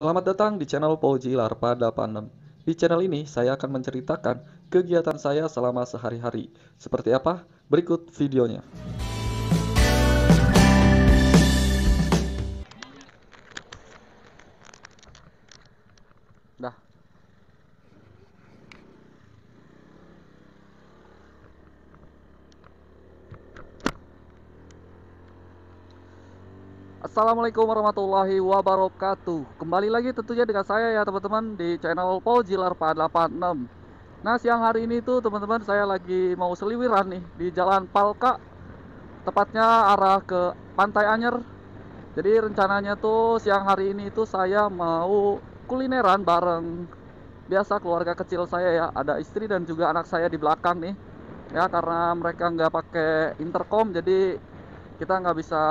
Selamat datang di channel Pauji Larpa 86. Di channel ini saya akan menceritakan kegiatan saya selama sehari-hari. Seperti apa? Berikut videonya. Dah. Assalamualaikum warahmatullahi wabarakatuh. Kembali lagi tentunya dengan saya ya teman-teman di channel Pauji Larpa 86. Nah, siang hari ini tuh teman-teman saya lagi mau seliwiran nih di Jalan Palka, tepatnya arah ke Pantai Anyer. Jadi rencananya tuh siang hari ini tuh saya mau kulineran bareng biasa keluarga kecil saya ya. Ada istri dan juga anak saya di belakang nih. Ya karena mereka nggak pakai intercom jadi kita nggak bisa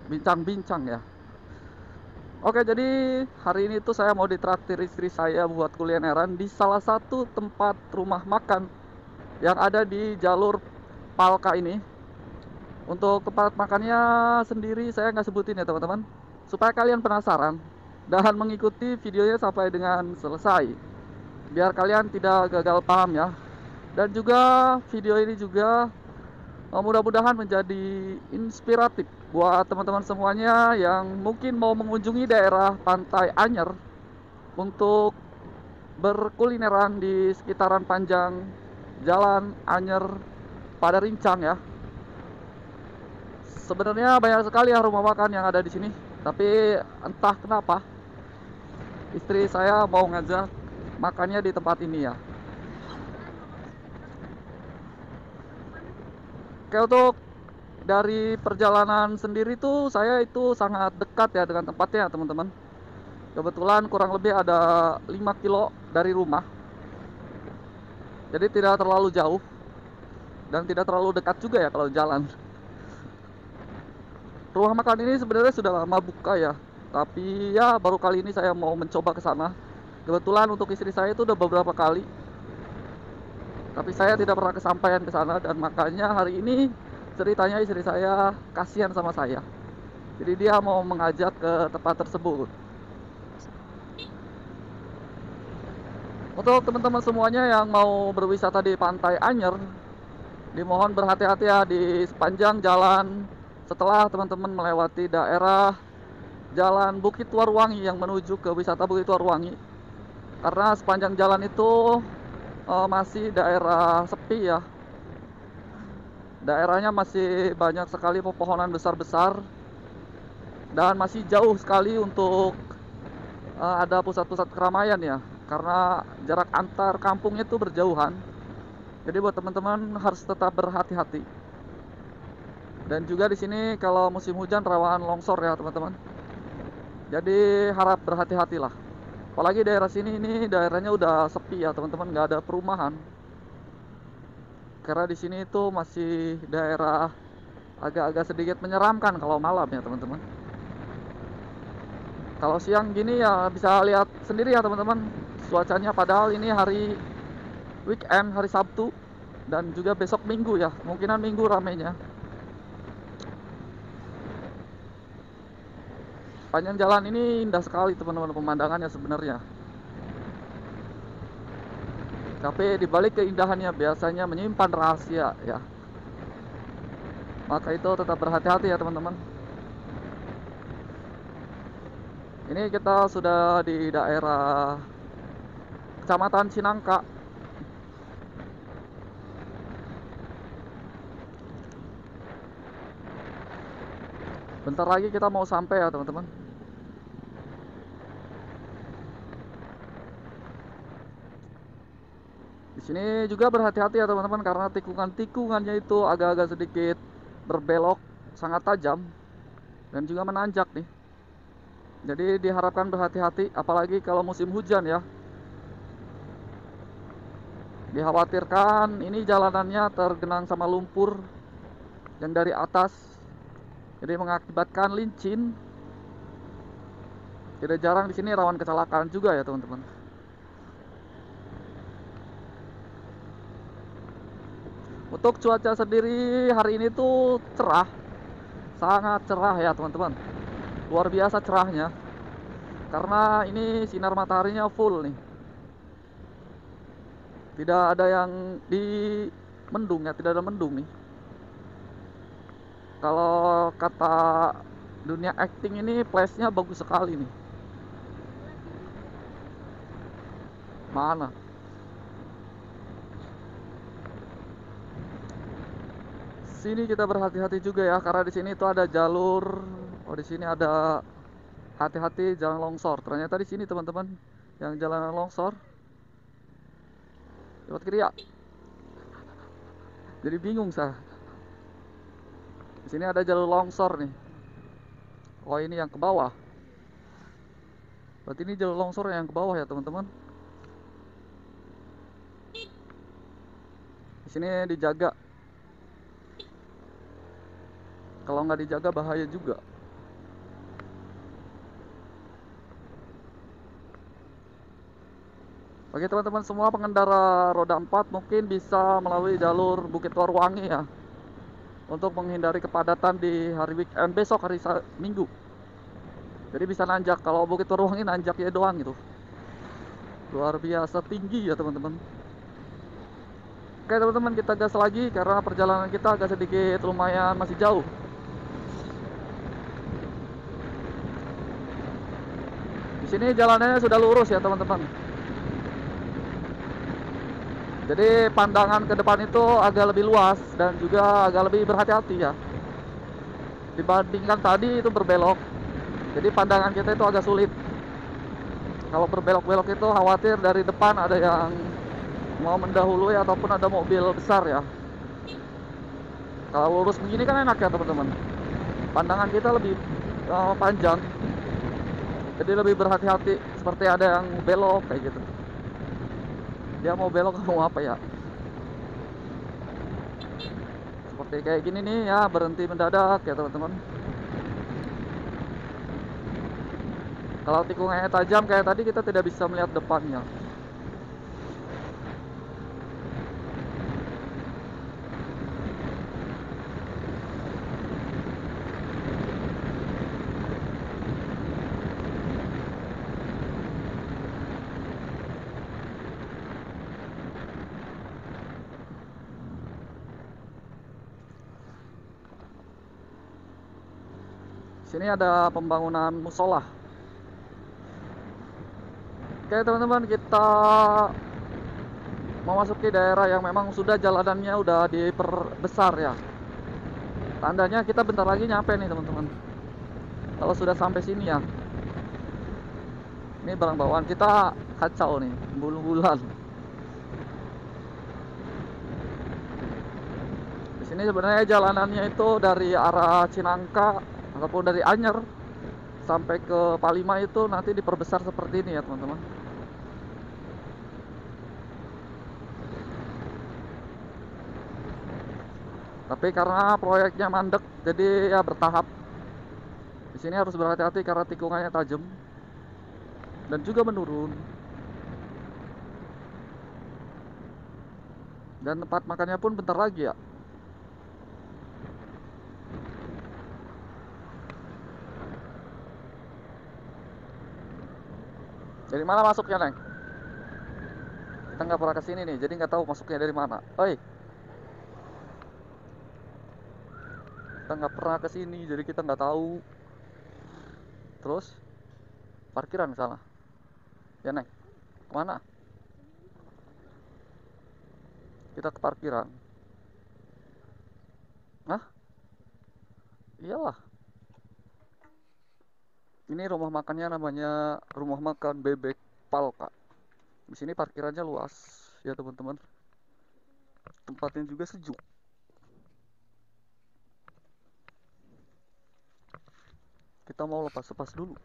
bincang-bincang ya. Oke, jadi hari ini tuh saya mau ditraktir istri saya buat kulineran di salah satu tempat rumah makan yang ada di jalur Palka ini. Untuk tempat makannya sendiri saya nggak sebutin ya teman-teman, supaya kalian penasaran dan mengikuti videonya sampai dengan selesai, biar kalian tidak gagal paham ya. Dan juga video ini juga mudah-mudahan menjadi inspiratif buat teman-teman semuanya yang mungkin mau mengunjungi daerah Pantai Anyer untuk berkulineran di sekitaran panjang Jalan Anyer pada Rincang ya. Sebenarnya banyak sekali ya rumah makan yang ada di sini, tapi entah kenapa istri saya mau ngajak makannya di tempat ini ya. Oke, untuk dari perjalanan sendiri tuh saya itu sangat dekat ya dengan tempatnya teman-teman. Kebetulan kurang lebih ada 5 kilo dari rumah. Jadi tidak terlalu jauh dan tidak terlalu dekat juga ya kalau jalan. Rumah makan ini sebenarnya sudah lama buka ya, tapi ya baru kali ini saya mau mencoba ke sana. Kebetulan untuk istri saya itu udah beberapa kali, tapi saya tidak pernah kesampaian ke sana dan makanya hari ini ceritanya istri saya kasihan sama saya. Jadi dia mau mengajak ke tempat tersebut. Untuk teman-teman semuanya yang mau berwisata di Pantai Anyer, dimohon berhati-hati ya di sepanjang jalan setelah teman-teman melewati daerah Jalan Bukit Warwangi yang menuju ke wisata Bukit Warwangi. Karena sepanjang jalan itu masih daerah sepi ya. Daerahnya masih banyak sekali pepohonan besar-besar dan masih jauh sekali untuk ada pusat-pusat keramaian ya. Karena jarak antar kampungnya itu berjauhan. Jadi buat teman-teman harus tetap berhati-hati. Dan juga di sini kalau musim hujan rawan longsor ya teman-teman. Jadi harap berhati-hatilah. Apalagi daerah sini ini daerahnya udah sepi ya teman-teman, nggak ada perumahan. Karena di sini itu masih daerah agak-agak sedikit menyeramkan kalau malam ya teman-teman. Kalau siang gini ya bisa lihat sendiri ya teman-teman, cuacanya padahal ini hari weekend, hari Sabtu dan juga besok Minggu ya, kemungkinan Minggu ramenya. Panjang jalan ini indah sekali teman-teman pemandangannya sebenarnya. Tapi dibalik keindahannya biasanya menyimpan rahasia ya. Maka itu tetap berhati-hati ya teman-teman. Ini kita sudah di daerah Kecamatan Cinangka. Bentar lagi kita mau sampai ya teman-teman. Di sini juga berhati-hati ya teman-teman karena tikungan-tikungannya itu agak-agak sedikit berbelok, sangat tajam dan juga menanjak nih. Jadi diharapkan berhati-hati apalagi kalau musim hujan ya. Dikhawatirkan ini jalanannya tergenang sama lumpur yang dari atas. Jadi mengakibatkan licin. Tidak jarang di sini rawan kecelakaan juga ya teman-teman. Untuk cuaca sendiri hari ini tuh cerah, sangat cerah ya teman-teman. Luar biasa cerahnya. karena ini sinar mataharinya full nih. Tidak ada yang di mendung ya, tidak ada mendung nih. Kalau kata dunia acting ini flashnya bagus sekali nih. Mana? Sini kita berhati-hati juga ya, karena di sini tuh ada jalur. Oh, di sini ada hati-hati jalan longsor. Ternyata di sini teman-teman yang jalanan longsor. Lewat kiri ya. Jadi bingung saya. Di sini ada jalur longsor nih. Oh, ini yang ke bawah. Berarti ini jalur longsor yang ke bawah ya teman-teman. Di sini dijaga. Kalau nggak dijaga bahaya juga. Bagi teman-teman semua pengendara roda 4 mungkin bisa melalui jalur Bukit Warwangi ya, untuk menghindari kepadatan di hari weekend besok, hari Minggu. Jadi bisa nanjak. Kalau Bukit Warwangi nanjak ya doang gitu. Luar biasa tinggi ya teman-teman. Oke teman-teman, kita gas lagi karena perjalanan kita agak sedikit lumayan masih jauh. Di sini jalannya sudah lurus ya teman-teman. Jadi pandangan ke depan itu agak lebih luas dan juga agak lebih berhati-hati ya. Dibandingkan tadi itu berbelok. Jadi pandangan kita itu agak sulit. Kalau berbelok-belok itu khawatir dari depan ada yang mau mendahului ataupun ada mobil besar ya. Kalau lurus begini kan enak ya teman-teman. Pandangan kita lebih panjang. Jadi lebih berhati-hati, seperti ada yang belok kayak gitu. Dia mau belok mau apa ya? Seperti kayak gini nih ya, berhenti mendadak ya teman-teman. Kalau tikungannya tajam kayak tadi kita tidak bisa melihat depannya. Sini ada pembangunan musola. Oke teman-teman, kita memasuki daerah yang memang sudah jalanannya udah diperbesar ya. Tandanya kita bentar lagi nyampe nih teman-teman. Kalau sudah sampai sini ya. Ini barang bawaan kita kacau nih, bulu-bulan. Di sini sebenarnya jalanannya itu dari arah Cinangka ataupun dari Anyer sampai ke Palima itu nanti diperbesar seperti ini ya teman-teman. Tapi karena proyeknya mandek, jadi ya bertahap. Di sini harus berhati-hati karena tikungannya tajam dan juga menurun. Dan tempat makannya pun bentar lagi ya. Dari mana masuknya, Neng? Kita nggak pernah kesini nih, jadi nggak tahu masuknya dari mana. Oi, kita nggak pernah kesini, jadi kita nggak tahu. Terus parkiran sana. Ya, Neng. Kemana? Kita ke parkiran. Hah? Iyalah. Ini rumah makannya namanya Rumah Makan Bebek Palka. Di sini parkirannya luas ya teman-teman. Tempatnya juga sejuk. Kita mau lepas-lepas dulu.